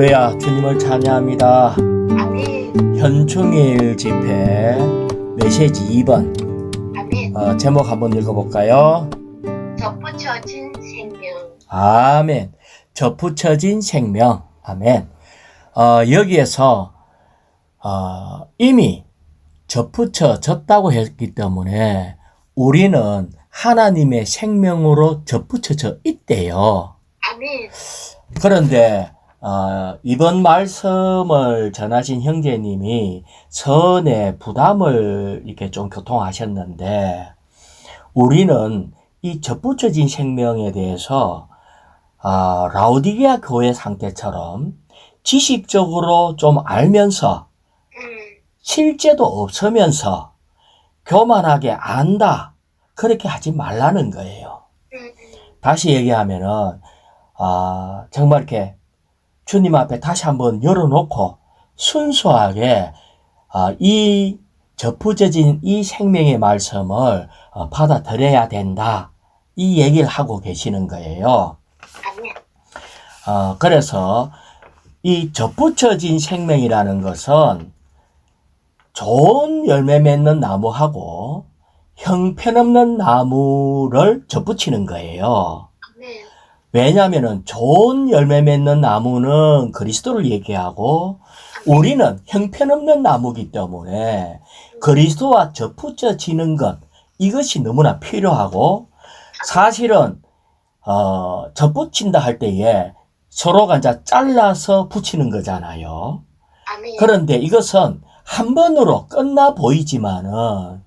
할렐루야, 주님을 찬양합니다. 아멘. 현충일 집회 메시지 2번 아멘. 제목 한번 읽어볼까요? 접붙여진 생명. 아멘. 접붙여진 생명. 아멘. 여기에서 이미 접붙여졌다고 했기 때문에 우리는 하나님의 생명으로 접붙여져 있대요. 아멘. 그런데 이번 말씀을 전하신 형제님이 선의 부담을 이렇게 좀 교통하셨는데, 우리는 이 접붙여진 생명에 대해서 라오디게아 교회 상태처럼 지식적으로 좀 알면서 실제도 없으면서 교만하게 안다, 그렇게 하지 말라는 거예요. 다시 얘기하면은 정말 이렇게 주님 앞에 다시 한번 열어놓고 순수하게 이 접붙여진 이 생명의 말씀을 받아들여야 된다, 이 얘기를 하고 계시는 거예요. 아멘. 그래서 이 접붙여진 생명이라는 것은 좋은 열매 맺는 나무하고 형편없는 나무를 접붙이는 거예요. 아멘. 왜냐하면 좋은 열매 맺는 나무는 그리스도를 얘기하고 우리는 형편없는 나무이기 때문에 그리스도와 접붙여지는 것, 이것이 너무나 필요하고, 사실은 접붙인다 할 때에 서로가 이제 잘라서 붙이는 거잖아요. 아멘. 그런데 이것은 한 번으로 끝나 보이지만은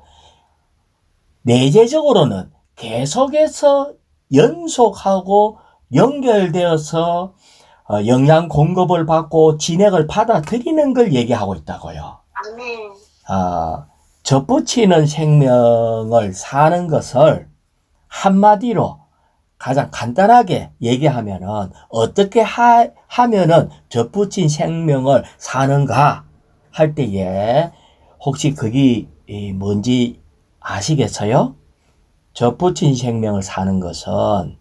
내재적으로는 계속해서 연속하고 연결되어서 영양 공급을 받고 진액을 받아들이는 걸 얘기하고 있다고요. 아멘. 접붙이는 생명을 사는 것을 한마디로 가장 간단하게 얘기하면은 어떻게 하면은 접붙인 생명을 사는가 할 때에 혹시 그게 뭔지 아시겠어요? 접붙인 생명을 사는 것은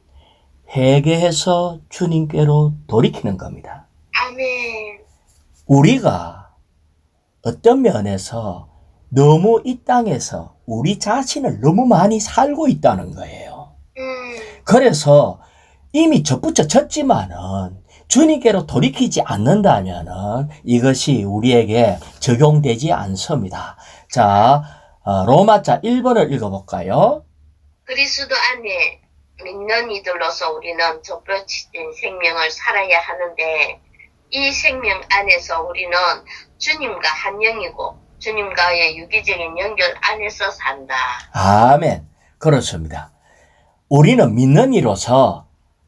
회개해서 주님께로 돌이키는 겁니다. 아멘. 우리가 어떤 면에서 너무 이 땅에서 우리 자신을 너무 많이 살고 있다는 거예요. 그래서 이미 접붙여졌지만은 주님께로 돌이키지 않는다면은 이것이 우리에게 적용되지 않습니다. 자, 로마자 1번을 읽어볼까요? 그리스도 안에 믿는 이들로서 우리는 접붙여진 생명을 살아야 하는데, 이 생명 안에서 우리는 주님과 한 영이고 주님과의 유기적인 연결 안에서 산다. 아멘. 그렇습니다. 우리는 믿는 이로서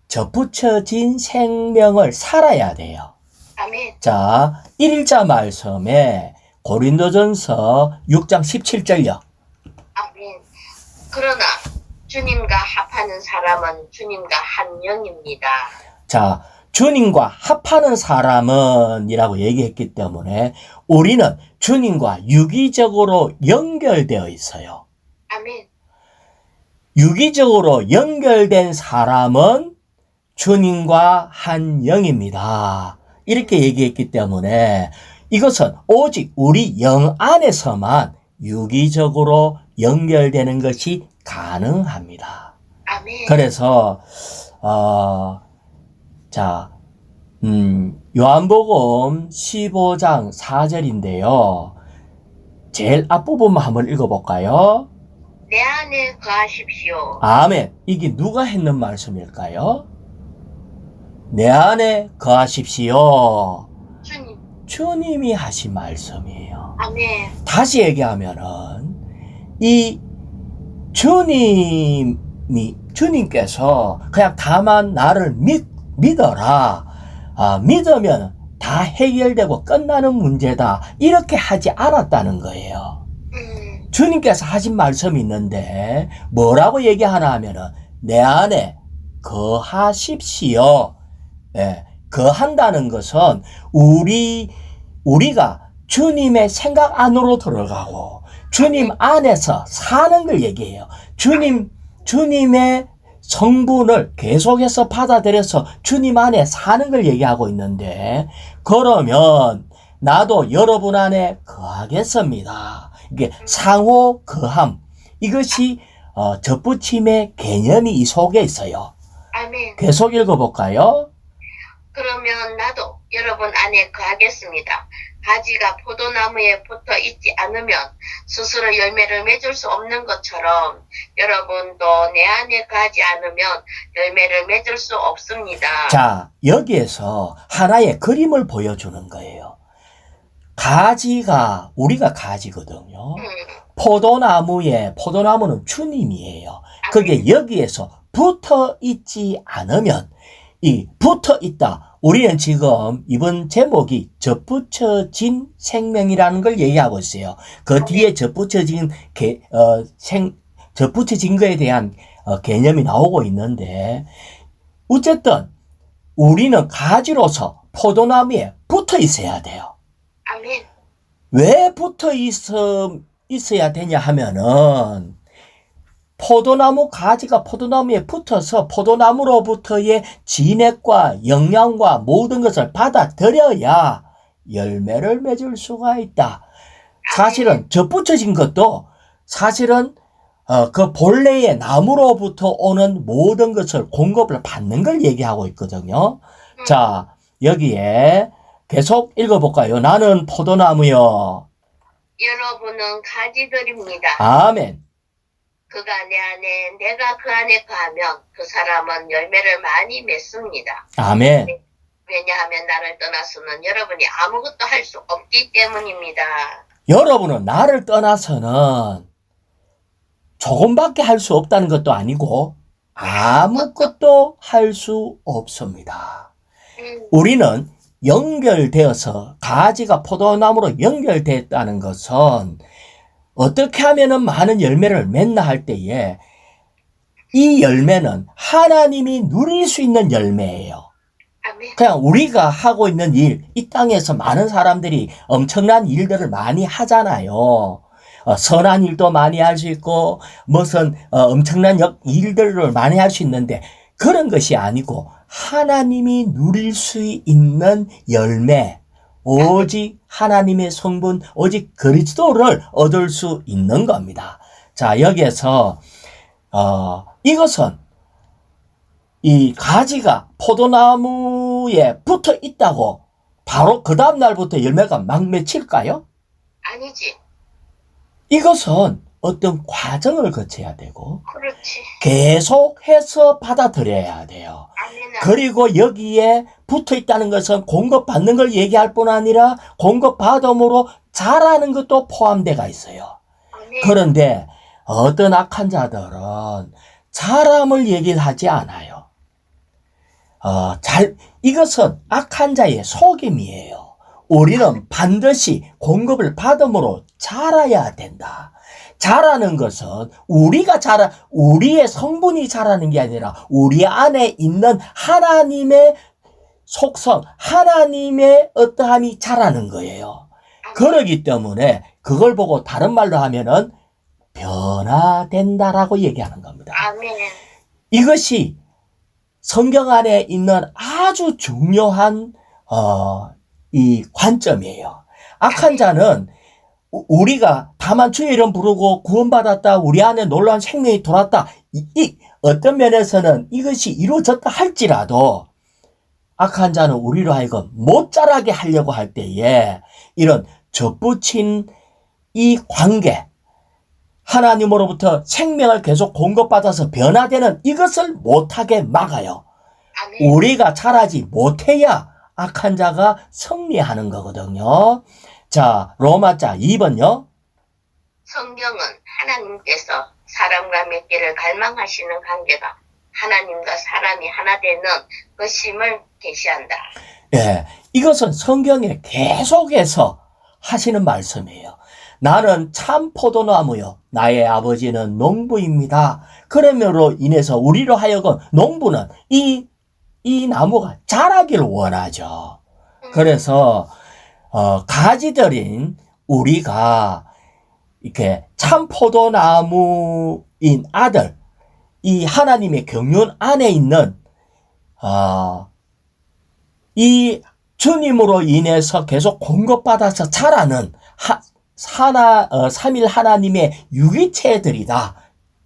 접붙여진 생명을 살아야 돼요. 아멘. 자, 1자 말씀에 고린도전서 6장 17절요. 아멘. 그러나 주님과 합하는 사람은 주님과 한 영입니다. 자, 주님과 합하는 사람은 이라고 얘기했기 때문에 우리는 주님과 유기적으로 연결되어 있어요. 아멘. 유기적으로 연결된 사람은 주님과 한 영입니다. 이렇게 얘기했기 때문에 이것은 오직 우리 영 안에서만 유기적으로 연결되는 것이 가능합니다. 아멘. 그래서 요한복음 15장 4절인데요. 제일 앞부분만 한번 읽어볼까요? 내 안에 거하십시오. 아멘. 이게 누가 했는 말씀일까요? 내 안에 거하십시오. 주님. 주님이 하신 말씀이에요. 아멘. 다시 얘기하면은 이 주님께서 그냥 다만 나를 믿어라, 믿으면 다 해결되고 끝나는 문제다, 이렇게 하지 않았다는 거예요. 주님께서 하신 말씀이 있는데 뭐라고 얘기하나 하면은 내 안에 거하십시오. 예, 거한다는 것은 우리가 주님의 생각 안으로 들어가고 주님 안에서 사는 걸 얘기해요. 주님의 성분을 계속해서 받아들여서 주님 안에 사는 걸 얘기하고 있는데, 그러면 나도 여러분 안에 거하겠습니다. 이게 상호 거함, 이것이 접붙임의 개념이 이 속에 있어요. 아멘. 계속 읽어볼까요? 그러면 나도 여러분 안에 거하겠습니다. 가지가 포도나무에 붙어 있지 않으면 스스로 열매를 맺을 수 없는 것처럼 여러분도 내 안에 거하지 않으면 열매를 맺을 수 없습니다. 자, 여기에서 하나의 그림을 보여주는 거예요. 가지가, 우리가 가지거든요. 포도나무는 주님이에요. 그게 여기에서 붙어 있지 않으면, 이 붙어 있다. 우리는 지금 이번 제목이 접붙여진 생명이라는 걸 얘기하고 있어요. 그 뒤에 접붙여진 거에 대한 개념이 나오고 있는데, 어쨌든 우리는 가지로서 포도나무에 붙어 있어야 돼요. 아멘. 왜 붙어 있어야 되냐 하면은, 포도나무 가지가 포도나무에 붙어서 포도나무로부터의 진액과 영양과 모든 것을 받아들여야 열매를 맺을 수가 있다. 사실은 접붙여진 것도 사실은 그 본래의 나무로부터 오는 모든 것을 공급을 받는 걸 얘기하고 있거든요. 자, 여기에 계속 읽어볼까요? 나는 포도나무요. 여러분은 가지들입니다. 아멘. 그가 내 안에, 내가 그 안에 거하면 그 사람은 열매를 많이 맺습니다. 아멘. 왜냐하면 나를 떠나서는 여러분이 아무것도 할 수 없기 때문입니다. 여러분은 나를 떠나서는 조금밖에 할 수 없다는 것도 아니고 아무것도 할 수 없습니다. 우리는 연결되어서 가지가 포도나무로 연결됐다는 것은 어떻게 하면은 많은 열매를 맺나 할 때에 이 열매는 하나님이 누릴 수 있는 열매예요. 그냥 우리가 하고 있는 일, 이 땅에서 많은 사람들이 엄청난 일들을 많이 하잖아요. 선한 일도 많이 할 수 있고 무슨 엄청난 일들을 많이 할 수 있는데 그런 것이 아니고 하나님이 누릴 수 있는 열매, 오직 하나님의 성분, 오직 그리스도를 얻을 수 있는 겁니다. 자, 여기에서 이것은 이 가지가 포도나무에 붙어 있다고 바로 그 다음 날부터 열매가 막 맺힐까요? 아니지. 이것은 어떤 과정을 거쳐야 되고 그렇지. 계속해서 받아들여야 돼요. 아멘. 그리고 여기에 붙어 있다는 것은 공급받는 걸 얘기할 뿐 아니라 공급받음으로 자라는 것도 포함되어 있어요. 아멘. 그런데 어떤 악한 자들은 자람을 얘기하지 않아요. 이것은 악한 자의 속임이에요. 우리는 반드시 공급을 받음으로 자라야 된다. 자라는 것은 우리의 성분이 자라는 게 아니라 우리 안에 있는 하나님의 속성, 하나님의 어떠함이 자라는 거예요. 그러기 때문에 그걸 보고 다른 말로 하면은 변화된다라고 얘기하는 겁니다. 아멘. 이것이 성경 안에 있는 아주 중요한 이 관점이에요. 악한 자는 우리가 다만 주의 이름 부르고 구원받았다, 우리 안에 놀라운 생명이 돌았다, 어떤 면에서는 이것이 이루어졌다 할지라도 악한 자는 우리로 하여금 못 자라게 하려고 할 때에 이런 접붙인 이 관계, 하나님으로부터 생명을 계속 공급받아서 변화되는 이것을 못하게 막아요. 아멘. 우리가 자라지 못해야 악한 자가 승리하는 거거든요. 자, 로마자 2번요. 성경은 하나님께서 사람과 맺기를 갈망하시는 관계가 하나님과 사람이 하나 되는 그 심을 계시한다. 예, 이것은 성경에 계속해서 하시는 말씀이에요. 나는 참 포도나무요, 나의 아버지는 농부입니다. 그러므로 인해서 우리로 하여금 농부는 이 나무가 자라기를 원하죠. 그래서 가지들인 우리가 이렇게 참 포도나무인 아들, 이 하나님의 경륜 안에 있는 이 주님으로 인해서 계속 공급받아서 자라는 삼일 하나님의 유기체들이다.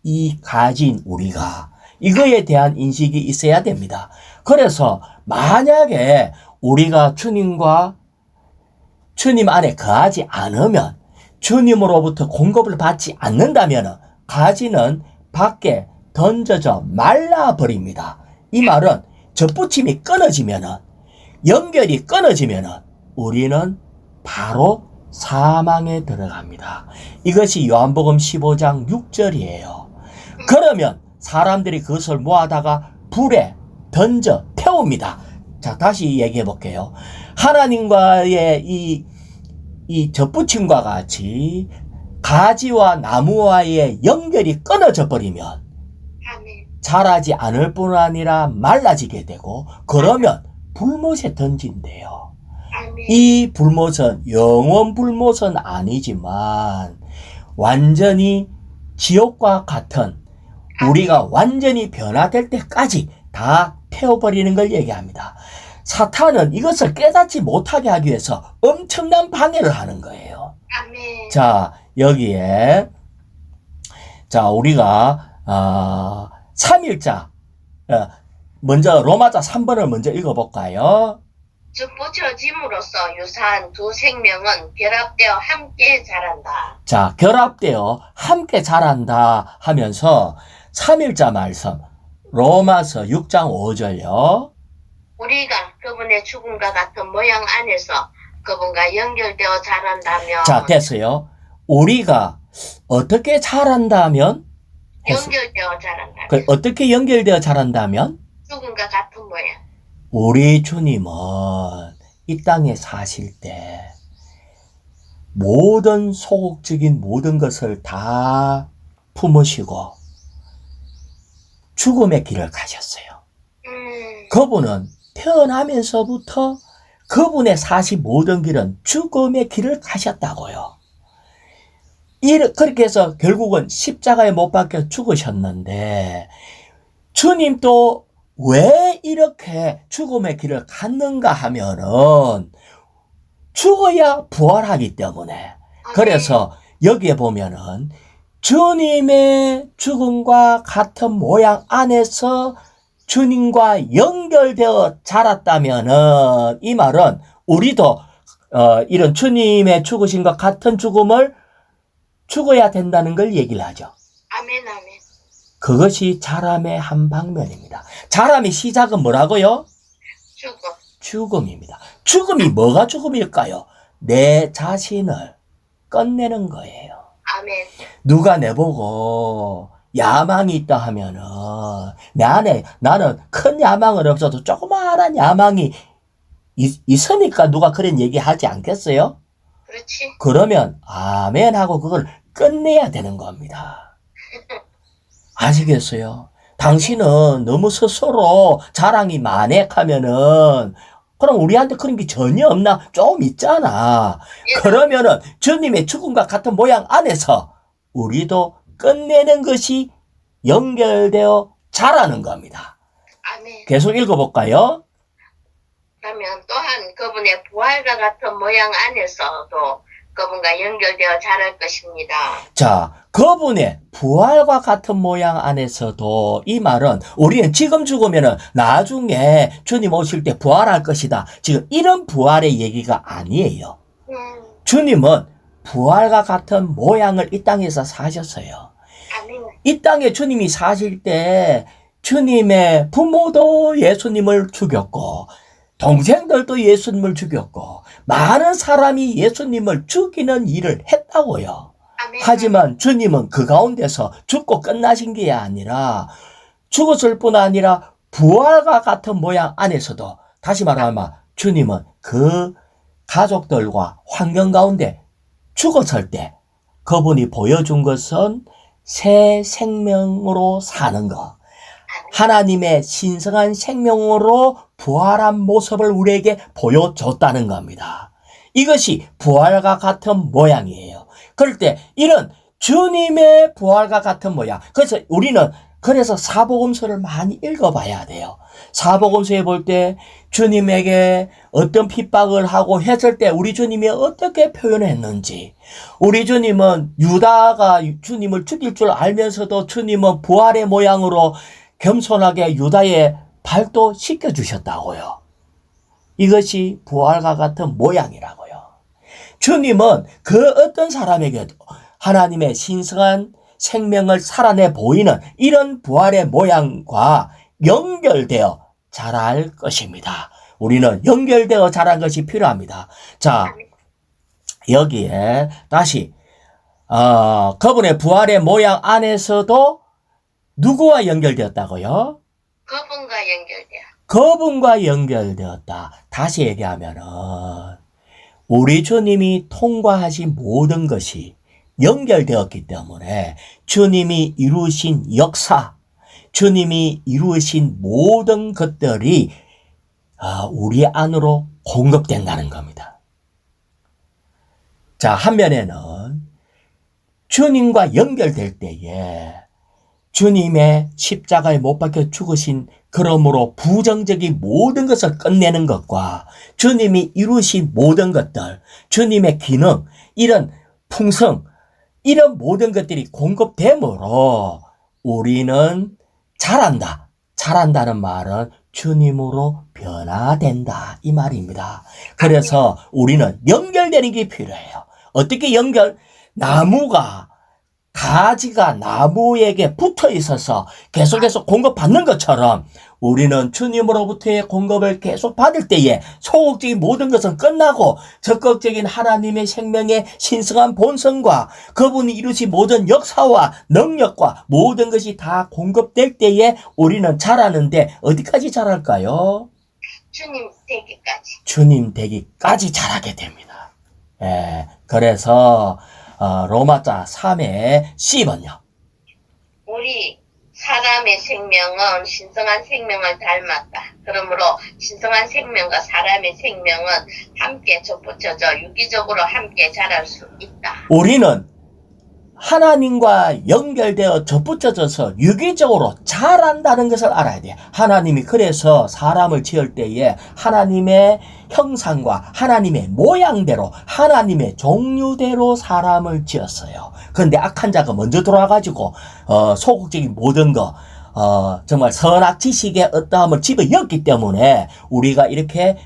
이 가진 우리가 이거에 대한 인식이 있어야 됩니다. 그래서 만약에 우리가 주님 안에 거하지 않으면, 주님으로부터 공급을 받지 않는다면 가지는 밖에 던져져 말라버립니다. 이 말은 접붙임이 끊어지면, 연결이 끊어지면 우리는 바로 사망에 들어갑니다. 이것이 요한복음 15장 6절이에요. 그러면 사람들이 그것을 모아다가 불에 던져 태웁니다. 자, 다시 얘기해 볼게요. 하나님과의 이 접붙임과 같이 가지와 나무와의 연결이 끊어져 버리면 자라지 않을 뿐 아니라 말라지게 되고, 그러면 불못에 던진대요. 이 불못은 영원 불못은 아니지만 완전히 지옥과 같은, 우리가 완전히 변화될 때까지 다 태워버리는 걸 얘기합니다. 사탄은 이것을 깨닫지 못하게 하기 위해서 엄청난 방해를 하는 거예요. 자, 여기에 우리가 삼일자, 먼저 로마자 3번을 먼저 읽어볼까요? 접붙여짐으로써 유사한 두 생명은 결합되어 함께 자란다. 자, 결합되어 함께 자란다 하면서 삼일자 말씀, 로마서 6장 5절요. 우리가 그분의 죽음과 같은 모양 안에서 그분과 연결되어 자란다면. 자, 됐어요. 우리가 어떻게 자란다면? 연결되어 자란다면. 어떻게 연결되어 자란다면? 죽음과 같은 모양. 우리 주님은 이 땅에 사실 때 모든 소극적인 모든 것을 다 품으시고 죽음의 길을 가셨어요. 그분은 태어나면서부터 그분의 사신 모든 길은 죽음의 길을 가셨다고요. 그렇게 해서 결국은 십자가에 못 박혀 죽으셨는데, 주님도 왜 이렇게 죽음의 길을 갔는가 하면은 죽어야 부활하기 때문에. 그래서 여기에 보면은 주님의 죽음과 같은 모양 안에서 주님과 연결되어 자랐다면은, 이 말은 우리도 이런 주님의 죽으신 것 같은 죽음을 죽어야 된다는 걸 얘기를 하죠. 아멘, 아멘. 그것이 자람의 한 방면입니다. 자람의 시작은 뭐라고요? 죽음입니다. 죽음이 뭐가 죽음일까요? 내 자신을 끝내는 거예요. 아멘. 누가 내보고 야망이 있다 하면은 내 안에 나는 큰 야망은 없어도 조그마한 야망이 있으니까 누가 그런 얘기 하지 않겠어요? 그렇지. 그러면 아멘 하고 그걸 끝내야 되는 겁니다. 아시겠어요? 당신은 너무 스스로 자랑이 만약하면은, 그럼 우리한테 그런 게 전혀 없나? 좀 있잖아. 그러면은 주님의 죽음과 같은 모양 안에서 우리도 끝내는 것이 연결되어 자라는 겁니다. 아멘. 계속 읽어볼까요? 그러면 또한 그분의 부활과 같은 모양 안에서도 그분과 연결되어 자랄 것입니다. 자, 그분의 부활과 같은 모양 안에서도, 이 말은 우리는 지금 죽으면은 나중에 주님 오실 때 부활할 것이다. 지금 이런 부활의 얘기가 아니에요. 주님은 부활과 같은 모양을 이 땅에서 사셨어요. 아멘. 이 땅에 주님이 사실 때 주님의 부모도 예수님을 죽였고 동생들도 예수님을 죽였고 많은 사람이 예수님을 죽이는 일을 했다고요. 아멘. 하지만 주님은 그 가운데서 죽고 끝나신 게 아니라 죽었을 뿐 아니라 부활과 같은 모양 안에서도, 다시 말하면 주님은 그 가족들과 환경 가운데 죽었을 때 그분이 보여준 것은 새 생명으로 사는 것, 하나님의 신성한 생명으로 부활한 모습을 우리에게 보여줬다는 겁니다. 이것이 부활과 같은 모양이에요. 그럴 때 이런 주님의 부활과 같은 모양, 그래서 우리는 그래서 사복음서를 많이 읽어봐야 돼요. 사복음서에 볼 때 주님에게 어떤 핍박을 하고 했을 때 우리 주님이 어떻게 표현했는지, 우리 주님은 유다가 주님을 죽일 줄 알면서도 주님은 부활의 모양으로 겸손하게 유다의 발도 씻겨주셨다고요. 이것이 부활과 같은 모양이라고요. 주님은 그 어떤 사람에게도 하나님의 신성한 생명을 살아내 보이는 이런 부활의 모양과 연결되어 자랄 것입니다. 우리는 연결되어 자란 것이 필요합니다. 자, 여기에 다시 그분의 부활의 모양 안에서도 누구와 연결되었다고요? 그분과 연결돼요. 그분과 연결되었다. 다시 얘기하면은 우리 주님이 통과하신 모든 것이 연결되었기 때문에 주님이 이루신 역사, 주님이 이루신 모든 것들이 우리 안으로 공급된다는 겁니다. 자, 한면에는 주님과 연결될 때에 주님의 십자가에 못 박혀 죽으신 그러므로 부정적인 모든 것을 끝내는 것과 주님이 이루신 모든 것들, 주님의 기능, 이런 풍성, 이런 모든 것들이 공급되므로 우리는 자란다. 자란다는 말은 주님으로 변화된다. 이 말입니다. 그래서 우리는 연결되는 게 필요해요. 어떻게 연결? 나무가 가지가 나무에게 붙어 있어서 계속해서 공급받는 것처럼 우리는 주님으로부터의 공급을 계속 받을 때에 소극적인 모든 것은 끝나고 적극적인 하나님의 생명의 신성한 본성과 그분이 이루신 모든 역사와 능력과 모든 것이 다 공급될 때에 우리는 자라는데 어디까지 자랄까요? 주님 되기까지. 주님 되기까지 자라게 됩니다. 그래서 로마자 3의 10번요. 우리 사람의 생명은 신성한 생명을 닮았다. 그러므로 신성한 생명과 사람의 생명은 함께 접붙여져 유기적으로 함께 자랄 수 있다. 우리는 하나님과 연결되어 접붙여져서 유기적으로 자란다는 것을 알아야 돼요. 하나님이 그래서 사람을 지을 때에 하나님의 형상과 하나님의 모양대로 하나님의 종류대로 사람을 지었어요. 그런데 악한 자가 먼저 들어와가지고 소극적인 모든 거 정말 선악 지식의 어떠함을 집어넣었기 때문에 우리가 이렇게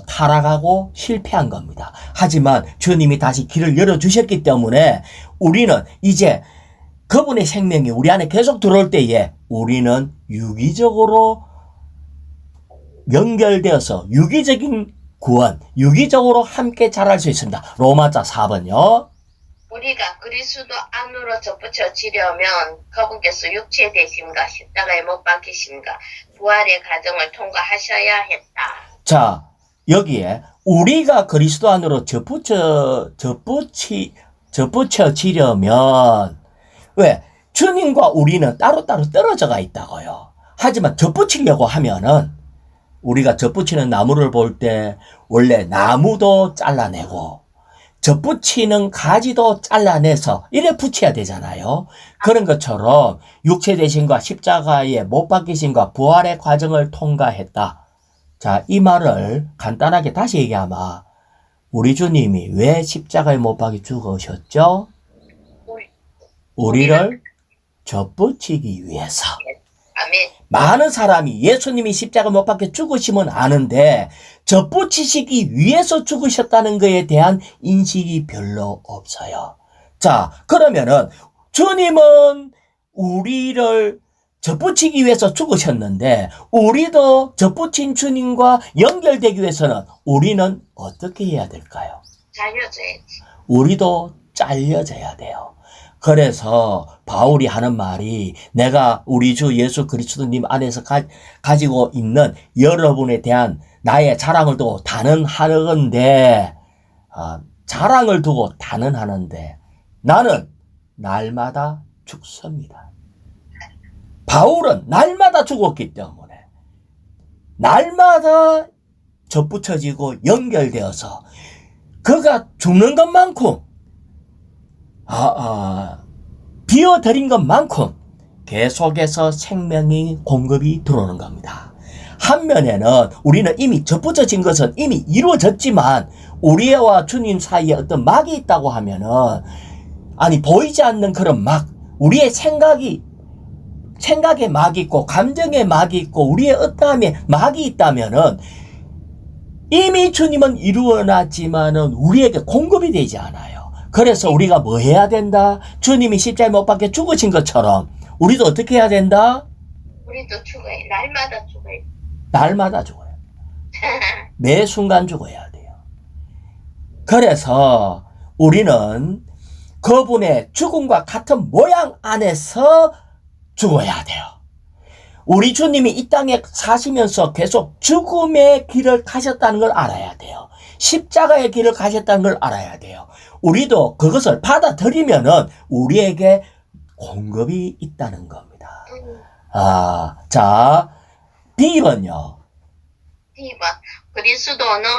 타락하고 실패한 겁니다. 하지만 주님이 다시 길을 열어주셨기 때문에 우리는 이제 그분의 생명이 우리 안에 계속 들어올 때에 우리는 유기적으로 연결되어서 유기적인 구원, 유기적으로 함께 자랄 수 있습니다. 로마자 4번요. 우리가 그리스도 안으로 접붙여지려면 그분께서 육체 되심과 십자가에 못 박히심과 부활의 과정을 통과하셔야 했다. 자, 여기에 우리가 그리스도 안으로 접붙여지려면 왜? 주님과 우리는 따로따로 떨어져가 있다고요. 하지만 접붙이려고 하면은 우리가 접붙이는 나무를 볼 때 원래 나무도 잘라내고 접붙이는 가지도 잘라내서 이래 붙여야 되잖아요. 그런 것처럼 육체 대신과 십자가에 못 박히심과 부활의 과정을 통과했다. 자, 이 말을 간단하게 다시 얘기하면 우리 주님이 왜 십자가에 못 박혀 죽으셨죠? 우리를 접붙이기 위해서. 아멘. 많은 사람이 예수님이 십자가 못 박혀 죽으시면 아는데 접붙이시기 위해서 죽으셨다는 것에 대한 인식이 별로 없어요. 자, 그러면은 주님은 우리를 접붙이기 위해서 죽으셨는데 우리도 접붙인 주님과 연결되기 위해서는 우리는 어떻게 해야 될까요? 잘려줘야지. 우리도 잘려져야 돼요. 그래서 바울이 하는 말이 내가 우리 주 예수 그리스도님 안에서 가지고 있는 여러분에 대한 나의 자랑을 두고 단언하는데 자랑을 두고 단언하는데 나는 날마다 죽습니다. 바울은 날마다 죽었기 때문에 날마다 접붙여지고 연결되어서 그가 죽는 것만큼 비워드린 것만큼 계속해서 생명이 공급이 들어오는 겁니다. 한면에는 우리는 이미 접붙여진 것은 이미 이루어졌지만 우리와 주님 사이에 어떤 막이 있다고 하면은 아니 보이지 않는 그런 막 우리의 생각에 막이 있고 감정에 막이 있고 우리의 어떠함에 막이 있다면은 이미 주님은 이루어놨지만은 우리에게 공급이 되지 않아요. 그래서 우리가 뭐 해야 된다? 주님이 십자가에 못 박혀 죽으신 것처럼 우리도 어떻게 해야 된다? 우리도 죽어야 날마다 죽어야 날마다 죽어야 돼요. 매 순간 죽어야 돼요. 그래서 우리는 그분의 죽음과 같은 모양 안에서 죽어야 돼요. 우리 주님이 이 땅에 사시면서 계속 죽음의 길을 가셨다는 걸 알아야 돼요. 십자가의 길을 가셨다는 걸 알아야 돼요. 우리도 그것을 받아들이면은 우리에게 공급이 있다는 겁니다. 자, B번요. B번 그리스도는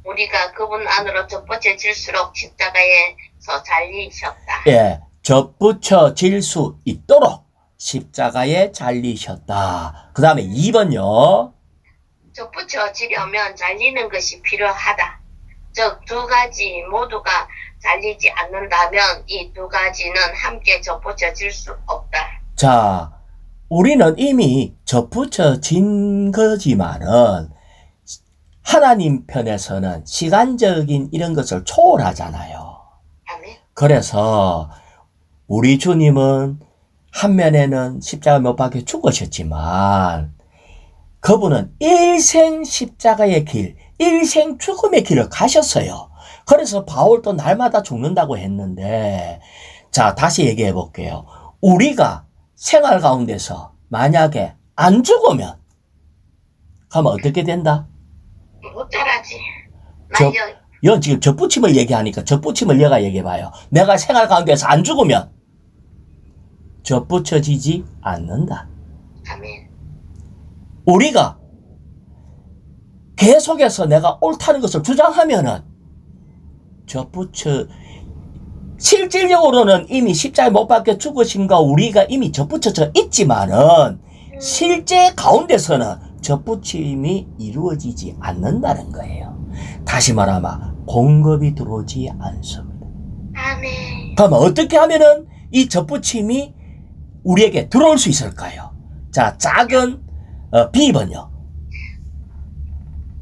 우리가 그분 안으로 접붙여질수록 십자가에서 잘리셨다. 예, 접붙여질 수 있도록 십자가에 잘리셨다. 그 다음에 2번요. 접붙여지려면 잘리는 것이 필요하다. 즉 두 가지 모두가 잘리지 않는다면 이 두 가지는 함께 접붙여질 수 없다. 자, 우리는 이미 접붙여진 거지만은 하나님 편에서는 시간적인 이런 것을 초월하잖아요. 아멘. 그래서 우리 주님은 한 면에는 십자가 못 박혀 죽으셨지만 그분은 일생 십자가의 길, 일생 죽음의 길을 가셨어요. 그래서 바울도 날마다 죽는다고 했는데 자, 다시 얘기해 볼게요. 우리가 생활 가운데서 만약에 안 죽으면 그러면 어떻게 된다? 못 자라지. 저- 말려. 이건 지금 접붙임을 얘기하니까 접붙임을 얘가 얘기해봐요. 내가 생활 가운데서 안 죽으면 접붙여지지 않는다. 아멘. 우리가 계속해서 내가 옳다는 것을 주장하면은 접붙여 실질적으로는 이미 십자가에 못 박혀 죽으신가 우리가 이미 접붙여져 있지만은 실제 가운데서는 접붙임이 이루어지지 않는다는 거예요. 다시 말하면 공급이 들어오지 않습니다. 아멘. 그러면 어떻게 하면은 이 접붙임이 우리에게 들어올 수 있을까요? 자, 작은 B번요.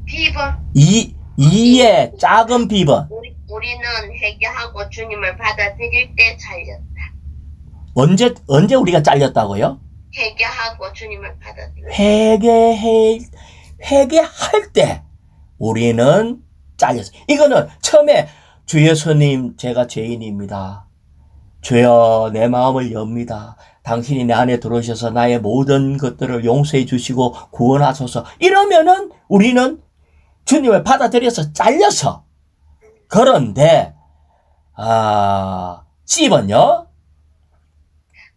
B번 이의 작은 B번. 우리는 회개하고 주님을 받아들일 때 잘렸다. 언제 우리가 잘렸다고요? 회개하고 주님을 받아들일 회개할 때 우리는 잘렸어요. 이거는 처음에 주 예수님 제가 죄인입니다. 주여 내 마음을 엽니다. 당신이 내 안에 들어오셔서 나의 모든 것들을 용서해 주시고 구원하소서. 이러면은 우리는 주님을 받아들여서 잘려서. 그런데 C번요.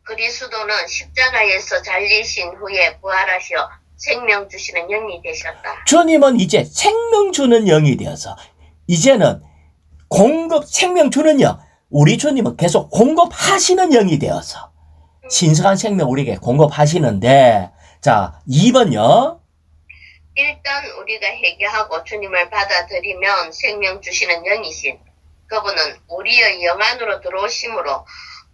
그리스도는 십자가에서 잘리신 후에 부활하셔 생명 주시는 영이 되셨다. 주님은 이제 생명 주는 영이 되어서 이제는 생명 주는 영, 우리 주님은 계속 공급하시는 영이 되어서 신성한 생명 우리에게 공급하시는데 자, 2번요. 일단 우리가 회개하고 주님을 받아들이면 생명 주시는 영이신 그분은 우리의 영 안으로 들어오심으로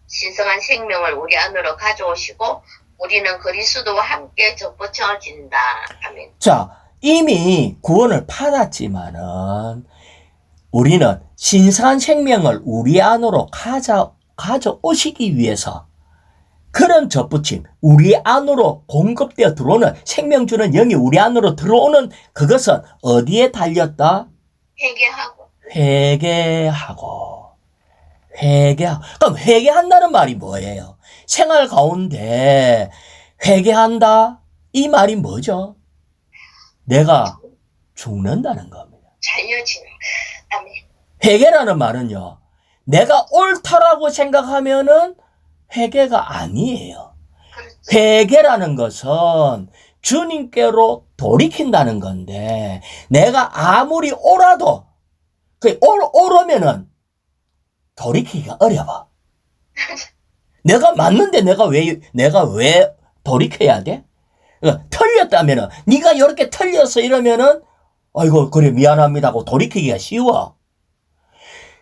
신성한 생명을 우리 안으로 가져오시고 우리는 그리스도와 함께 접붙여진다. 아멘. 자, 이미 구원을 받았지만은 우리는 신성한 생명을 우리 안으로 가져오시기 위해서 그런 접붙임, 우리 안으로 공급되어 들어오는 생명 주는 영이 우리 안으로 들어오는 그것은 어디에 달렸다? 회개하고. 그럼 회개한다는 말이 뭐예요? 생활 가운데 회개한다? 이 말이 뭐죠? 내가 죽는다는 겁니다. 잘려지는 것. 아멘. 회개라는 말은요, 내가 옳다라고 생각하면은 회개가 아니에요. 그렇죠. 회개라는 것은 주님께로 돌이킨다는 건데, 내가 아무리 옳아도, 옳으면은 돌이키기가 어려워. 내가 맞는데 내가 왜 돌이켜야 돼? 그러니까 틀렸다면은, 네가 이렇게 틀렸어 이러면은, 아이고, 그래, 미안합니다 하고 돌이키기가 쉬워.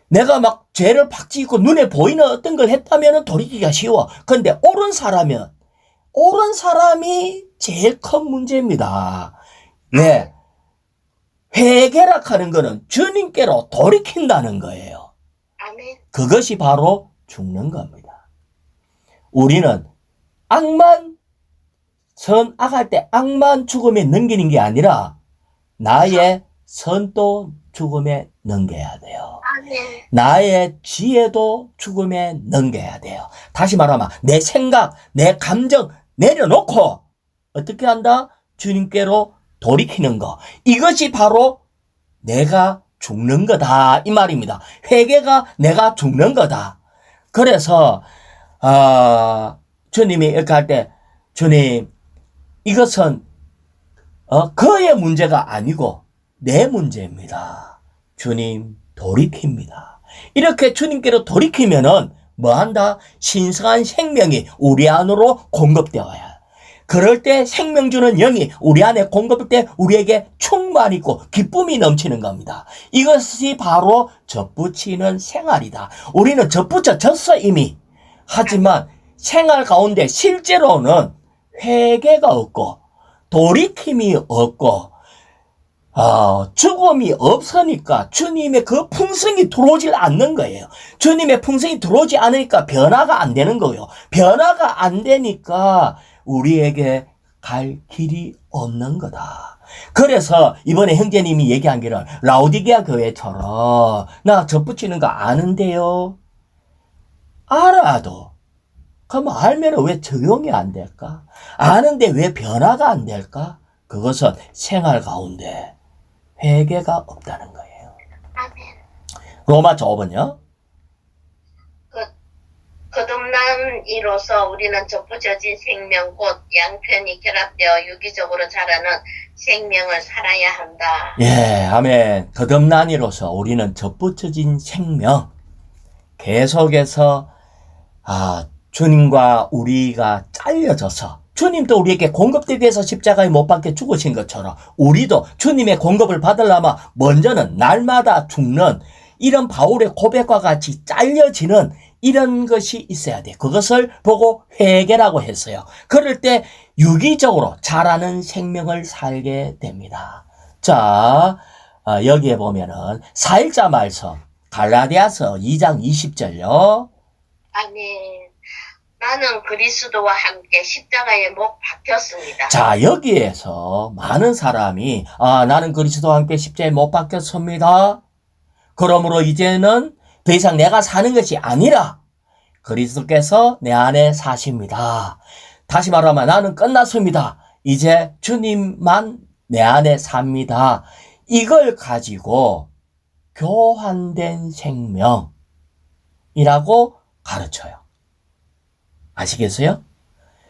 내가 막 죄를 팍 짓고 눈에 보이는 어떤 걸 했다면은 돌이키기가 쉬워. 근데 옳은 사람이 제일 큰 문제입니다. 왜? 회개라 하는 거는 주님께로 돌이킨다는 거예요. 아멘. 그것이 바로 죽는 겁니다. 우리는 선악할 때 악만 죽음에 넘기는 게 아니라 나의 선도 죽음에 넘겨야 돼요. 아멘. 나의 지혜도 죽음에 넘겨야 돼요. 다시 말하면 내 생각, 내 감정 내려놓고 어떻게 한다? 주님께로 돌이키는 거. 이것이 바로 내가 죽는 거다 이 말입니다. 회개가 내가 죽는 거다. 그래서 주님이 이렇게 할 때 주님 이것은 그의 문제가 아니고 내 문제입니다. 주님 돌이킵니다. 이렇게 주님께로 돌이키면은 뭐 한다? 신성한 생명이 우리 안으로 공급되어야. 그럴 때 생명 주는 영이 우리 안에 공급될 때 우리에게 충만이 있고 기쁨이 넘치는 겁니다. 이것이 바로 접붙이는 생활이다. 우리는 접붙여졌어 이미. 하지만 생활 가운데 실제로는 회개가 없고 돌이킴이 없고 죽음이 없으니까 주님의 그 풍성이 들어오질 않는 거예요. 주님의 풍성이 들어오지 않으니까 변화가 안 되는 거예요. 변화가 안 되니까 우리에게 갈 길이 없는 거다. 그래서 이번에 형제님이 얘기한 게는 라오디게아 교회처럼 나 접붙이는 거 아는데요. 알아도 그럼 알면 왜 적용이 안 될까? 아는데 왜 변화가 안 될까? 그것은 생활 가운데 회개가 없다는 거예요. 아멘. 로마서 5번요. 거듭난 이로써 우리는 접붙여진 생명 곧 양편이 결합되어 유기적으로 자라는 생명을 살아야 한다. 예, 아멘. 거듭난 이로써 우리는 접붙여진 생명. 계속해서 주님과 우리가 잘려져서 주님도 우리에게 공급되기 위해서 십자가에 못 박혀 죽으신 것처럼 우리도 주님의 공급을 받으려면 먼저는 날마다 죽는 이런 바울의 고백과 같이 잘려지는 이런 것이 있어야 돼. 그것을 보고 회개라고 했어요. 그럴 때 유기적으로 자라는 생명을 살게 됩니다. 자, 여기에 보면은 4일자 말씀 갈라디아서 2장 20절요. 아멘. 나는 그리스도와 함께 십자가에 못 박혔습니다. 자, 여기에서 많은 사람이 나는 그리스도와 함께 십자가에 못 박혔습니다. 그러므로 이제는 더 이상 내가 사는 것이 아니라 그리스도께서 내 안에 사십니다. 다시 말하면 나는 끝났습니다. 이제 주님만 내 안에 삽니다. 이걸 가지고 교환된 생명이라고 가르쳐요. 아시겠어요?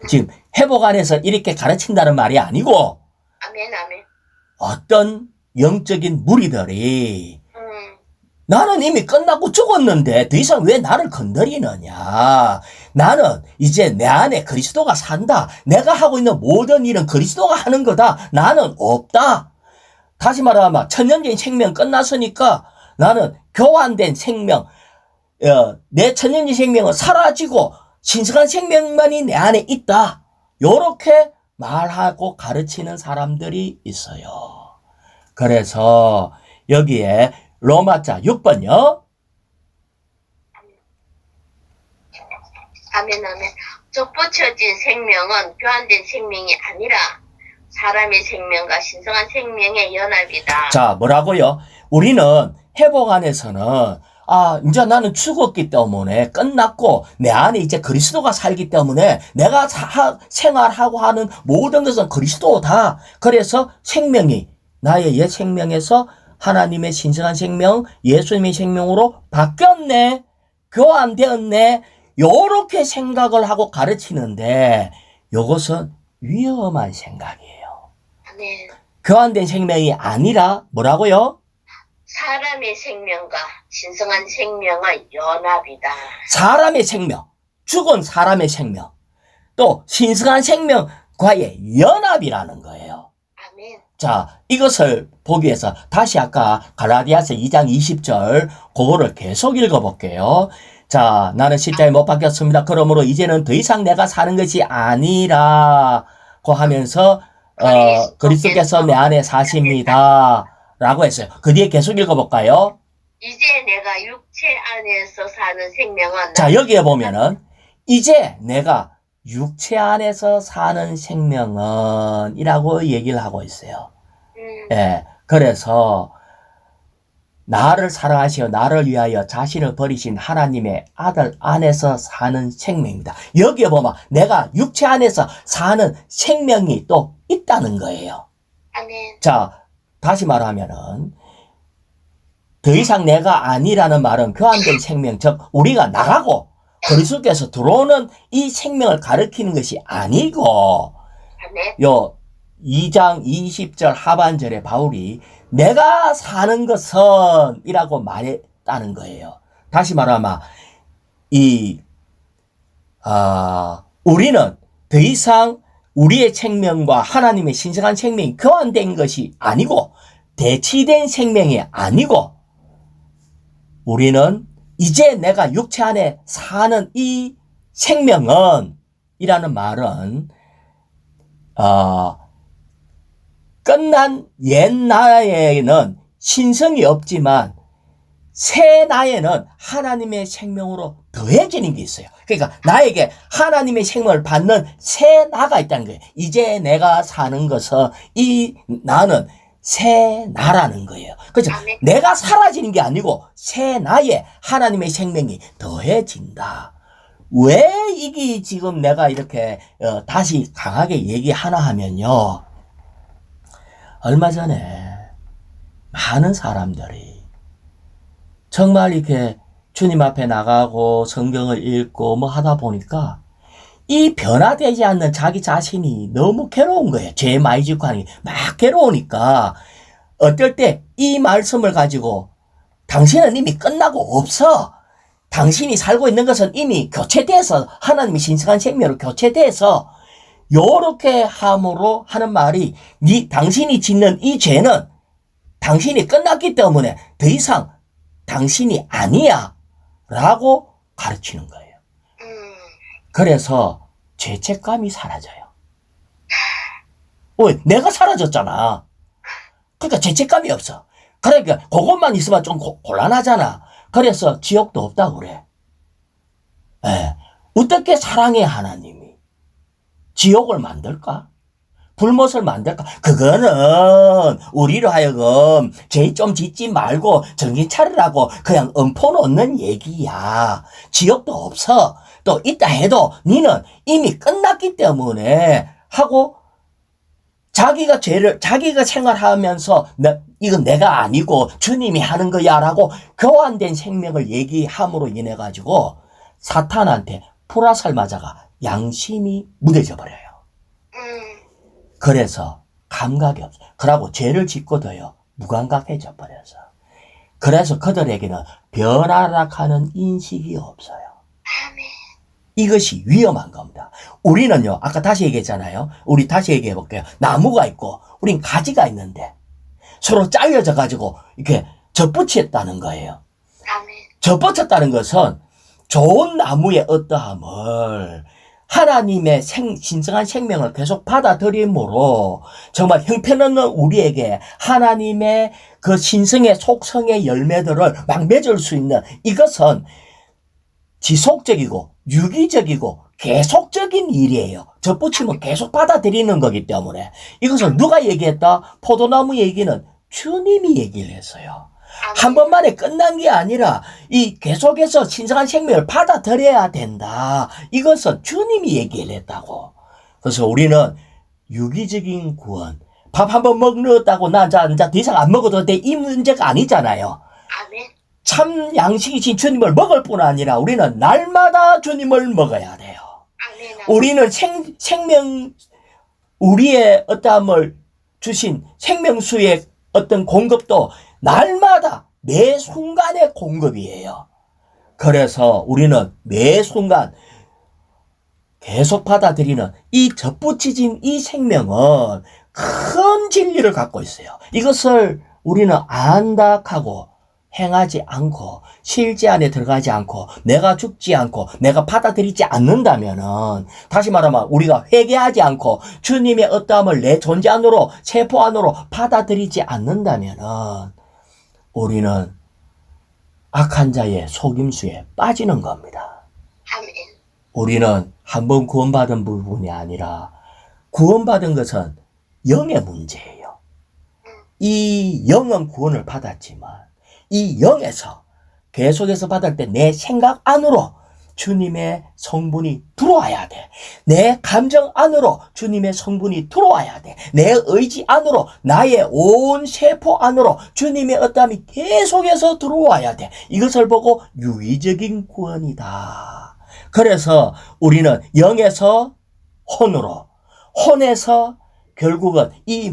지금 회복 안에서 이렇게 가르친다는 말이 아니고 아멘, 아멘. 어떤 영적인 무리들이 나는 이미 끝나고 죽었는데 더 이상 왜 나를 건드리느냐. 나는 이제 내 안에 그리스도가 산다. 내가 하고 있는 모든 일은 그리스도가 하는 거다. 나는 없다. 다시 말하면 천년적인 생명 끝났으니까 나는 교환된 생명, 내 천년적인 생명은 사라지고 신성한 생명만이 내 안에 있다. 요렇게 말하고 가르치는 사람들이 있어요. 그래서 여기에 로마자 6번요. 아멘, 아멘. 접붙여진 생명은 교환된 생명이 아니라 사람의 생명과 신성한 생명의 연합이다. 자, 뭐라고요? 우리는 회복 안에서는 이제 나는 죽었기 때문에 끝났고 내 안에 이제 그리스도가 살기 때문에 내가 생활하고 하는 모든 것은 그리스도다. 그래서 생명이 나의 옛 생명에서 하나님의 신성한 생명, 예수님의 생명으로 바뀌었네. 교환되었네. 요렇게 생각을 하고 가르치는데 이것은 위험한 생각이에요. 아멘. 교환된 생명이 아니라 뭐라고요? 사람의 생명과 신성한 생명의 연합이다. 사람의 생명. 죽은 사람의 생명, 또 신성한 생명과의 연합이라는 거예요. 아멘. 자, 이것을 보기 위해서 다시 아까 갈라디아서 2장 20절 그거를 계속 읽어볼게요. 자, 나는 십자가에 못 박혔습니다. 그러므로 이제는 더 이상 내가 사는 것이 아니라고 하면서 그리스도께서 내 안에 사십니다. 라고 했어요. 그 뒤에 계속 읽어볼까요? 이제 내가 육체 안에서 사는 생명은 자, 여기에 보면은 이제 내가 육체 안에서 사는 생명은 이라고 얘기를 하고 있어요. 예, 그래서 나를 사랑하시어 나를 위하여 자신을 버리신 하나님의 아들 안에서 사는 생명입니다. 여기에 보면 내가 육체 안에서 사는 생명이 또 있다는 거예요. 아멘. 자, 다시 말하면은 더 이상 내가 아니라는 말은 교환된 생명, 즉 우리가 나가고 그리스도께서 들어오는 이 생명을 가리키는 것이 아니고 아멘. 요 2장 20절 하반절에 바울이 내가 사는 것은 이라고 말했다는 거예요. 다시 말하면 우리는 더 이상 우리의 생명과 하나님의 신성한 생명이 교환된 것이 아니고 대치된 생명이 아니고 우리는 이제 내가 육체 안에 사는 이 생명은 이라는 말은 끝난 옛 나에는 신성이 없지만 새 나에는 하나님의 생명으로 더해지는 게 있어요. 그러니까 나에게 하나님의 생명을 받는 새 나가 있다는 거예요. 이제 내가 사는 것은 이 나는 새 나라는 거예요. 그렇죠? 내가 사라지는 게 아니고 새 나에 하나님의 생명이 더해진다. 왜 이게 지금 내가 이렇게 다시 강하게 얘기하나 하면요. 얼마 전에 많은 사람들이 정말 이렇게 주님 앞에 나가고 성경을 읽고 뭐 하다 보니까 이 변화되지 않는 자기 자신이 너무 괴로운 거예요. 죄 많이 짓고 하는 게 막 괴로우니까 어떨 때 이 말씀을 가지고 당신은 이미 끝나고 없어. 당신이 살고 있는 것은 이미 교체돼서 하나님의 신성한 생명으로 교체돼서 요렇게 함으로 하는 말이 당신이 짓는 이 죄는 당신이 끝났기 때문에 더 이상 당신이 아니야 라고 가르치는 거예요. 그래서 죄책감이 사라져요. 내가 사라졌잖아. 그러니까 죄책감이 없어. 그러니까 그것만 있으면 좀 곤란하잖아. 그래서 지옥도 없다고 그래. 예. 어떻게 사랑의 하나님이 지옥을 만들까? 불못을 만들까? 그거는 우리로 하여금 죄 좀 짓지 말고 정신 차리라고 그냥 엄포 놓는 얘기야. 지옥도 없어. 또 있다 해도 니는 이미 끝났기 때문에 하고 자기가 생활하면서 이건 내가 아니고 주님이 하는 거야 라고 교환된 생명을 얘기함으로 인해 가지고 사탄한테 불화살 맞아가 양심이 무뎌져 버려요. 그래서 감각이 없어. 그러고 죄를 짓고도요 무감각해져 버려서. 그래서 그들에게는 변화라 하는 인식이 없어요. 이것이 위험한 겁니다. 우리는요, 아까 다시 얘기했잖아요. 우리 다시 얘기해 볼게요. 나무가 있고, 우린 가지가 있는데, 서로 잘려져 가지고, 이렇게 접붙였다는 거예요. 접붙였다는 것은 좋은 나무의 어떠함을 하나님의 신성한 생명을 계속 받아들임으로 정말 형편없는 우리에게 하나님의 그 신성의 속성의 열매들을 막 맺을 수 있는 이것은 지속적이고 유기적이고 계속적인 일이에요. 접붙이면 계속 받아들이는 거기 때문에 이것을 누가 얘기했다? 포도나무 얘기는 주님이 얘기를 했어요. 한 번만에 끝난 게 아니라 이 계속해서 신성한 생명을 받아들여야 된다. 이것은 주님이 얘기를 했다고. 그래서 우리는 유기적인 구원, 밥 한 번 먹었다고 나 더 이상 안 먹어도 돼 이 문제가 아니잖아요. 참 양식이신 주님을 먹을 뿐 아니라 우리는 날마다 주님을 먹어야 돼요. 우리는 생명 우리의 어떠함을 주신 생명수의 어떤 공급도 날마다 매 순간의 공급이에요. 그래서 우리는 매 순간 계속 받아들이는 이 접붙이진 이 생명은 큰 진리를 갖고 있어요. 이것을 우리는 안다 하고 행하지 않고 실제 안에 들어가지 않고 내가 죽지 않고 내가 받아들이지 않는다면은, 다시 말하면 우리가 회개하지 않고 주님의 어떠함을 내 존재 안으로 세포 안으로 받아들이지 않는다면은 우리는 악한 자의 속임수에 빠지는 겁니다. 아멘. 우리는 한 번 구원받은 부분이 아니라 구원받은 것은 영의 문제예요. 이 영은 구원을 받았지만 이 영에서 계속해서 받을 때 내 생각 안으로 주님의 성분이 들어와야 돼. 내 감정 안으로 주님의 성분이 들어와야 돼. 내 의지 안으로, 나의 온 세포 안으로 주님의 어떠함이 계속해서 들어와야 돼. 이것을 보고 유의적인 구원이다. 그래서 우리는 영에서 혼으로, 혼에서 결국은 이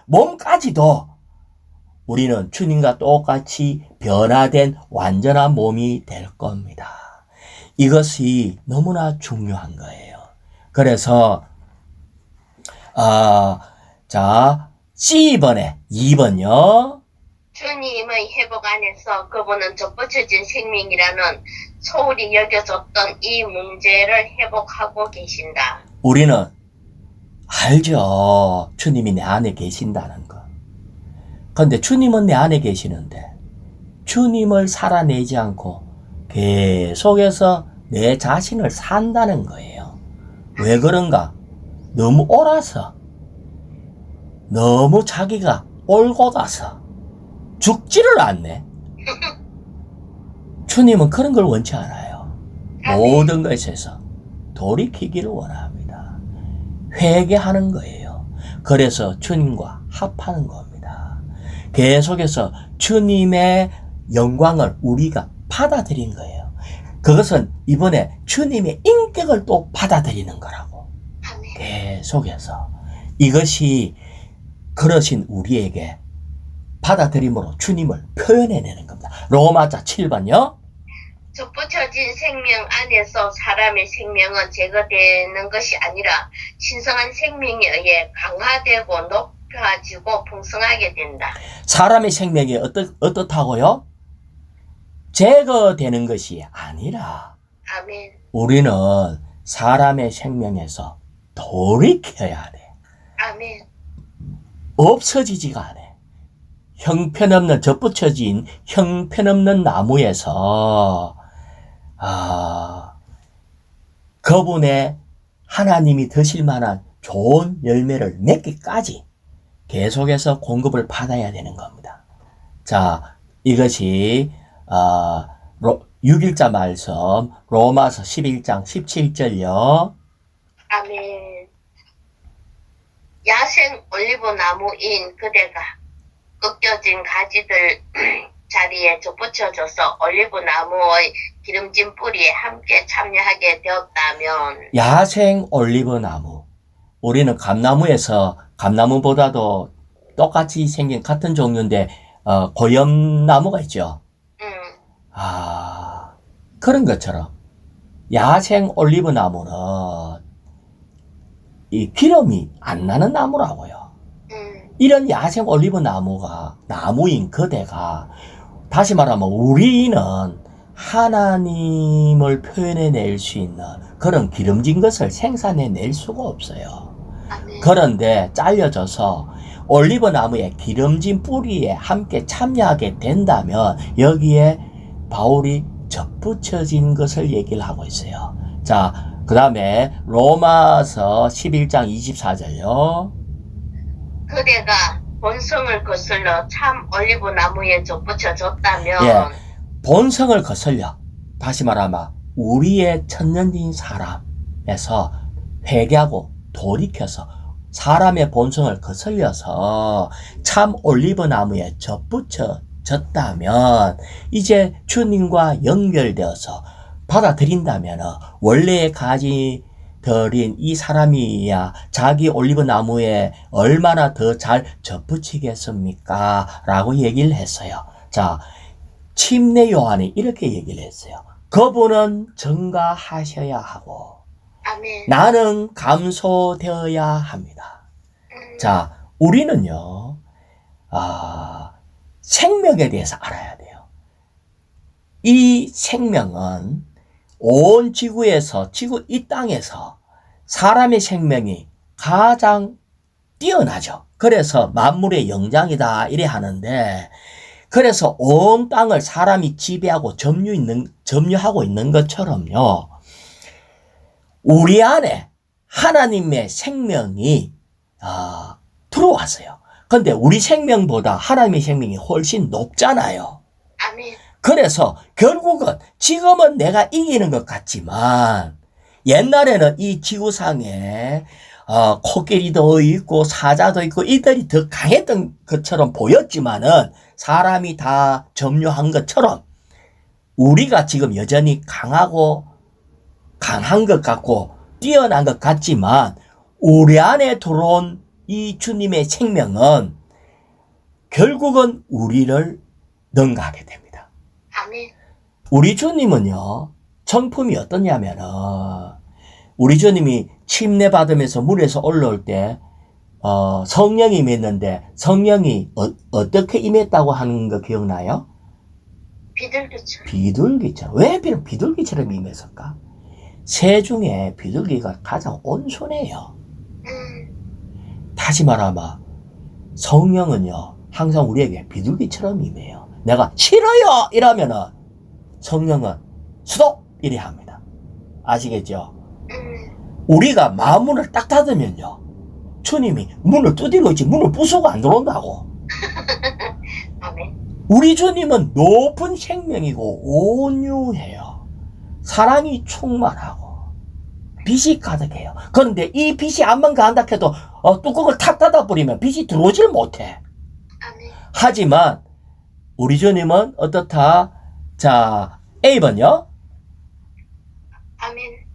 몸까지도 우리는 주님과 똑같이 변화된 완전한 몸이 될 겁니다. 이것이 너무나 중요한 거예요. 그래서 자, C번에 2번요. 주님의 회복 안에서 그분은 접붙여진 생명이라는 소홀히 여겨졌던 이 문제를 회복하고 계신다. 우리는 알죠. 주님이 내 안에 계신다는 거. 그런데 주님은 내 안에 계시는데 주님을 살아내지 않고 계속해서 내 자신을 산다는 거예요. 왜 그런가? 너무 옳아서, 너무 자기가 올곧아서 죽지를 않네. 주님은 그런 걸 원치 않아요. 모든 것에서 돌이키기를 원합니다. 회개하는 거예요. 그래서 주님과 합하는 겁니다. 계속해서 주님의 영광을 우리가 받아들인 거예요. 그것은 이번에 주님의 인격을 또 받아들이는 거라고. 계속해서 이것이 그러신 우리에게 받아들임으로 주님을 표현해내는 겁니다. 로마자 7번요. 접붙여진 생명 안에서 사람의 생명은 제거되는 것이 아니라 신성한 생명에 의해 강화되고 높아지고 풍성하게 된다. 사람의 생명이 어떻다고요? 제거되는 것이 아니라 아멘. 우리는 사람의 생명에서 돌이켜야 돼. 아멘. 없어지지가 않아. 형편없는, 접붙여진 형편없는 나무에서 그분의 하나님이 드실 만한 좋은 열매를 맺기까지 계속해서 공급을 받아야 되는 겁니다. 자, 이것이 6일자 말씀 로마서 11장 17절요. 아멘. 야생 올리브 나무인 그대가 꺾여진 가지들 자리에 접붙여져서 올리브 나무의 기름진 뿌리에 함께 참여하게 되었다면, 야생 올리브 나무. 우리는 감나무에서, 감나무보다도 똑같이 생긴 같은 종류인데 고염나무가 있죠. 그런 것처럼 야생 올리브 나무는 이 기름이 안 나는 나무라고요. 이런 야생 올리브 나무가, 나무인 그대가, 다시 말하면 우리는 하나님을 표현해낼 수 있는 그런 기름진 것을 생산해낼 수가 없어요. 그런데 잘려져서 올리브 나무의 기름진 뿌리에 함께 참여하게 된다면 여기에 바울이 접붙여진 것을 얘기를 하고 있어요. 자, 그 다음에 로마서 11장 24절요. 그대가 본성을 거슬러 참 올리브 나무에 접붙여졌다면, 예, 본성을 거슬려, 다시 말하면 우리의 천년인 사람에서 회개하고 돌이켜서 사람의 본성을 거슬려서 참 올리브 나무에 접붙여졌다면 이제 주님과 연결되어서 받아들인다면 원래의 가지들인 이 사람이야 자기 올리브 나무에 얼마나 더 잘 접붙이겠습니까? 라고 얘기를 했어요. 자, 침례 요한이 이렇게 얘기를 했어요. 그분은 증가하셔야 하고 아멘. 나는 감소되어야 합니다. 자, 우리는요, 생명에 대해서 알아야 돼요. 이 생명은 온 지구에서, 지구 이 땅에서 사람의 생명이 가장 뛰어나죠. 그래서 만물의 영장이다 이래 하는데, 그래서 온 땅을 사람이 지배하고 점유하고 있는 것처럼요, 우리 안에 하나님의 생명이 들어왔어요. 근데 우리 생명보다 하나님의 생명이 훨씬 높잖아요. 아멘. 그래서 결국은 지금은 내가 이기는 것 같지만 옛날에는 이 지구상에 코끼리도 있고 사자도 있고 이들이 더 강했던 것처럼 보였지만은 사람이 다 점유한 것처럼 우리가 지금 여전히 강한 것 같고 뛰어난 것 같지만 우리 안에 들어온 이 주님의 생명은 결국은 우리를 능가하게 됩니다. 아멘. 우리 주님은요, 성품이 어떠냐면은, 우리 주님이 침례 받으면서 물에서 올라올 때, 성령이 임했는데, 성령이 어떻게 임했다고 하는 거 기억나요? 비둘기처럼. 비둘기처럼. 왜 비둘기처럼 임했을까? 새 중에 비둘기가 가장 온순해요. 다시 말하면, 성령은요, 항상 우리에게 비둘기처럼 임해요. 내가 싫어요! 이러면은, 성령은 스톱! 이래 합니다. 아시겠죠? 우리가 마음문을 딱 닫으면요, 주님이 문을 두드리고 있지 문을 부수고 안 들어온다고. 아멘. 우리 주님은 높은 생명이고 온유해요. 사랑이 충만하고 빛이 가득해요. 그런데 이 빛이 안만 간다 해도 뚜껑을 탁 닫아버리면 빛이 들어오질 못해. 아멘. 하지만 우리 주님은 어떻다? 자, A번요. 아멘.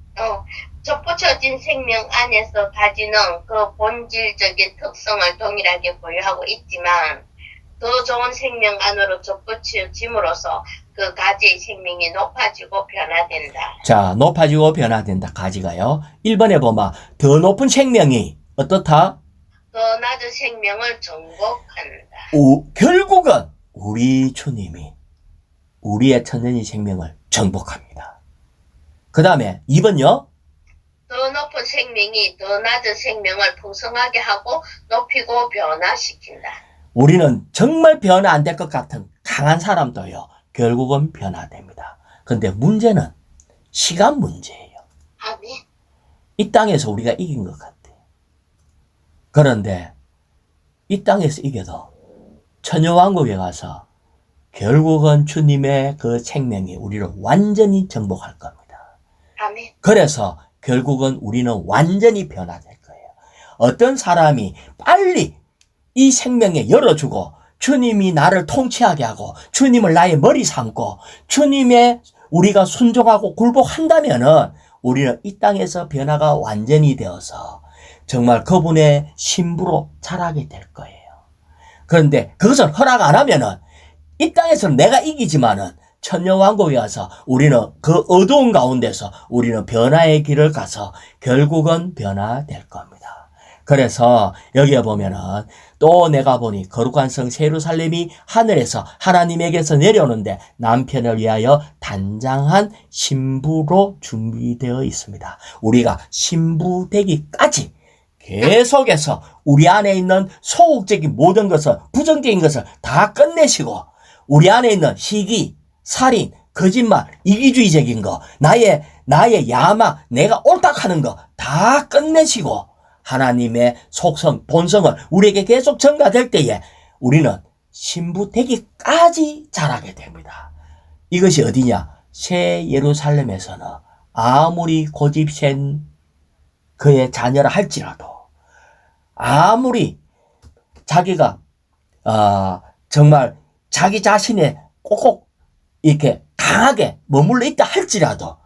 접붙여진 생명 안에서 가지는 그 본질적인 특성을 동일하게 보유하고 있지만 더 좋은 생명 안으로 접붙여짐으로써 그 가지의 생명이 높아지고 변화된다. 자, 높아지고 변화된다. 가지가요. 1번에 보면 더 높은 생명이 어떻다? 더 낮은 생명을 정복한다. 결국은 우리 주님이 우리의 천년의 생명을 정복합니다. 그 다음에 2번요. 더 높은 생명이 더 낮은 생명을 풍성하게 하고 높이고 변화시킨다. 우리는 정말 변화 안 될 것 같은 강한 사람도요, 결국은 변화됩니다. 근데 문제는 시간 문제예요. 아멘. 이 땅에서 우리가 이긴 것 같아. 그런데 이 땅에서 이겨도 천여왕국에 가서 결국은 주님의 그 생명이 우리를 완전히 정복할 겁니다. 아멘. 그래서 결국은 우리는 완전히 변화될 거예요. 어떤 사람이 빨리 이 생명에 열어주고 주님이 나를 통치하게 하고 주님을 나의 머리 삼고 주님의 우리가 순종하고 굴복한다면은 우리는 이 땅에서 변화가 완전히 되어서 정말 그분의 신부로 자라게 될 거예요. 그런데 그것을 허락 안 하면은 이 땅에서는 내가 이기지만은 천년왕국에 가서 우리는 그 어두운 가운데서 우리는 변화의 길을 가서 결국은 변화될 겁니다. 그래서 여기에 보면은 또 내가 보니 거룩한 성 예루살렘이 하늘에서 하나님에게서 내려오는데 남편을 위하여 단장한 신부로 준비되어 있습니다. 우리가 신부 되기까지 계속해서 우리 안에 있는 소극적인 모든 것을, 부정적인 것을 다 끝내시고 우리 안에 있는 시기, 살인, 거짓말, 이기주의적인 거, 나의 야망, 내가 옳다하는 거 다 끝내시고 하나님의 속성, 본성을 우리에게 계속 전가될 때에 우리는 신부 되기까지 자라게 됩니다. 이것이 어디냐? 새 예루살렘에서는 아무리 고집센 그의 자녀라 할지라도 아무리 자기가 정말 자기 자신의 꼭꼭 이렇게 강하게 머물러 있다 할지라도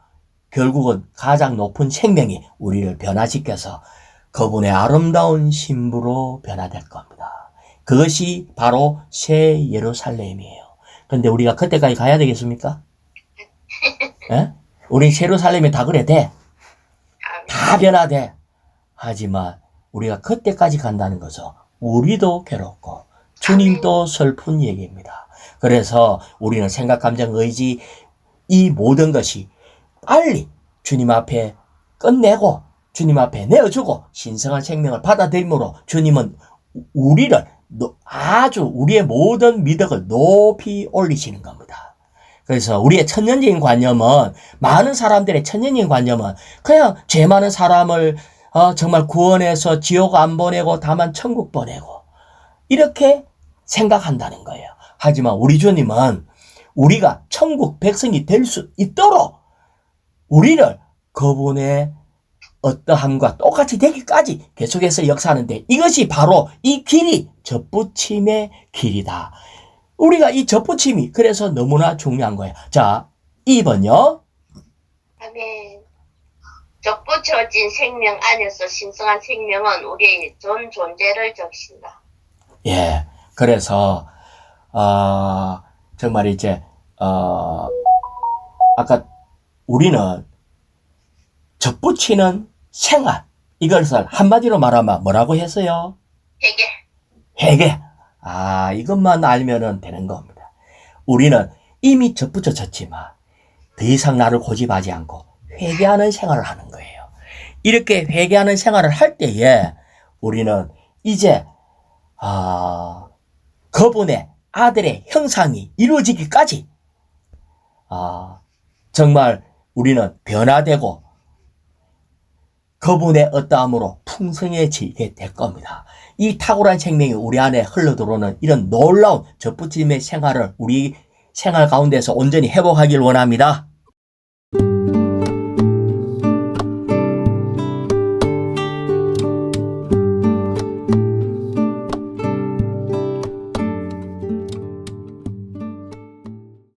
결국은 가장 높은 생명이 우리를 변화시켜서 그분의 아름다운 신부로 변화될 겁니다. 그것이 바로 새 예루살렘이에요. 근데 우리가 그때까지 가야 되겠습니까? 에? 우리 예루살렘에 다 그래 돼. 다 변화돼. 하지만 우리가 그때까지 간다는 것은 우리도 괴롭고 주님도 슬픈 얘기입니다. 그래서 우리는 생각, 감정, 의지 이 모든 것이 빨리 주님 앞에 끝내고 주님 앞에 내어주고 신성한 생명을 받아들임으로 주님은 우리를 아주 우리의 모든 미덕을 높이 올리시는 겁니다. 그래서 우리의 천년적인 관념은 많은 사람들의 천년적인 관념은 그냥 죄 많은 사람을 정말 구원해서 지옥 안 보내고 다만 천국 보내고 이렇게 생각한다는 거예요. 하지만 우리 주님은 우리가 천국 백성이 될 수 있도록 우리를 그분의 어떠함과 똑같이 되기까지 계속해서 역사하는데 이것이 바로 이 길이 접붙임의 길이다. 우리가 이 접붙임이 그래서 너무나 중요한 거예요. 자, 2번요. 아멘. 접붙여진 생명 안에서 신성한 생명은 우리의 전 존재를 적신다. 예, 그래서 정말 이제 아까 우리는 접붙이는 생활 이것을 한마디로 말하면 뭐라고 했어요? 회개. 회개. 이것만 알면은 되는 겁니다. 우리는 이미 접붙여졌지만 더 이상 나를 고집하지 않고 회개하는 생활을 하는 거예요. 이렇게 회개하는 생활을 할 때에 우리는 이제 그분의 아들의 형상이 이루어지기까지 정말 우리는 변화되고 그분의 어떠함으로 풍성해지게 될 겁니다. 이 탁월한 생명이 우리 안에 흘러들어오는 이런 놀라운 접붙임의 생활을 우리 생활 가운데서 온전히 회복하길 원합니다.